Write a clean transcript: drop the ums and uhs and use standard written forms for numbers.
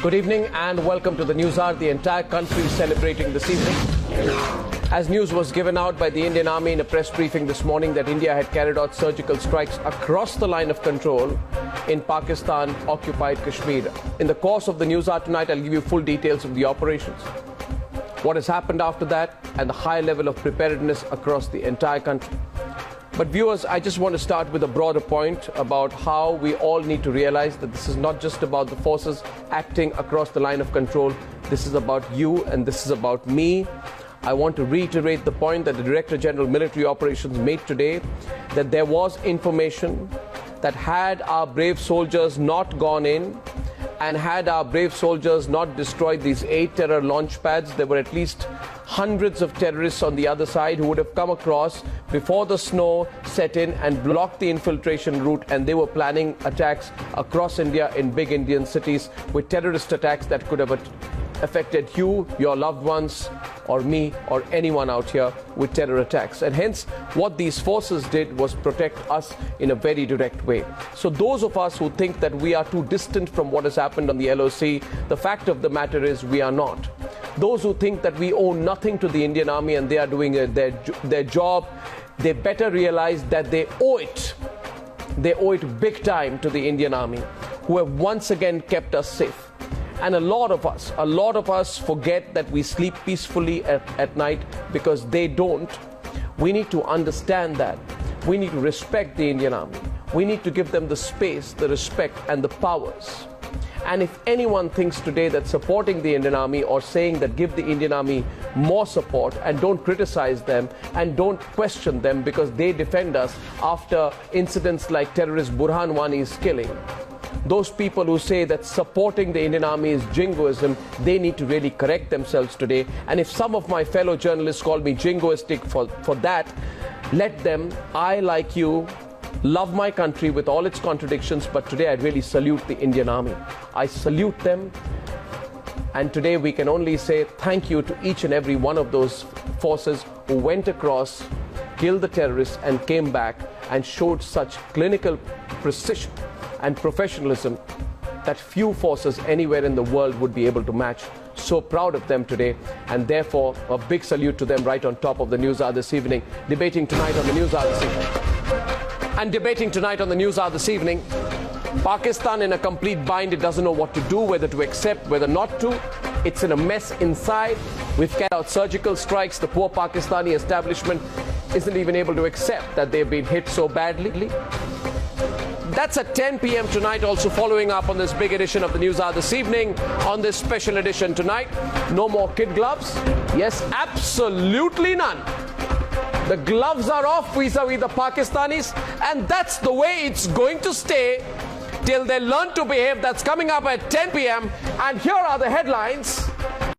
Good evening and welcome to the News Hour. The entire country is celebrating this evening, as news was given out by the Indian Army in a press briefing this morning that India had carried out surgical strikes across the line of control in Pakistan-occupied Kashmir. In the course of the News Hour tonight, I'll give you full details of the operations, what has happened after that, and the high level of preparedness across the entire country. But viewers, I just want to start with a broader point about how we all need to realize that this is not just about the forces acting across the line of control. This is about you and this is about me. I want to reiterate the point that the Director General Military Operations made today, that there was information that had our brave soldiers not gone in and had our brave soldiers not destroyed these 8 terror launch pads, there were at least hundreds of terrorists on the other side who would have come across before the snow set in and blocked the infiltration route, and they were planning attacks across India in big Indian cities with terrorist attacks that could have affected you, your loved ones, or me, or anyone out here with terror attacks. And hence, what these forces did was protect us in a very direct way. So those of us who think that we are too distant from what has happened on the LOC, the fact of the matter is we are not. Those who think that we owe nothing to the Indian Army and they are doing their job, they better realize that they owe it. They owe it big time to the Indian Army, who have once again kept us safe. And a lot of us forget that we sleep peacefully at night because they don't. We need to understand that. We need to respect the Indian Army. We need to give them the space, the respect, and the powers. And if anyone thinks today that supporting the Indian Army or saying that give the Indian Army more support and don't criticize them and don't question them because they defend us after incidents like terrorist Burhan Wani's killing, those people who say that supporting the Indian Army is jingoism, they need to really correct themselves today. And if some of my fellow journalists call me jingoistic for that, let them. I, like you, love my country with all its contradictions, but today I really salute the Indian Army. I salute them. And today we can only say thank you to each and every one of those forces who went across, killed the terrorists, and came back and showed such clinical precision and professionalism that few forces anywhere in the world would be able to match. So proud of them today, and therefore a big salute to them right on top of the News Hour this evening. Debating tonight on the News Hour this evening. And debating tonight on the News Hour this evening, Pakistan in a complete bind. It doesn't know what to do, whether to accept, whether not to. It's in a mess inside. We've carried out surgical strikes. The poor Pakistani establishment isn't even able to accept that they've been hit so badly. That's at 10 p.m. tonight, also following up on this big edition of the News Hour this evening. On this special edition tonight, no more kid gloves. Yes, absolutely none. The gloves are off vis-a-vis the Pakistanis, and that's the way it's going to stay till they learn to behave. That's coming up at 10 p.m. And here are the headlines.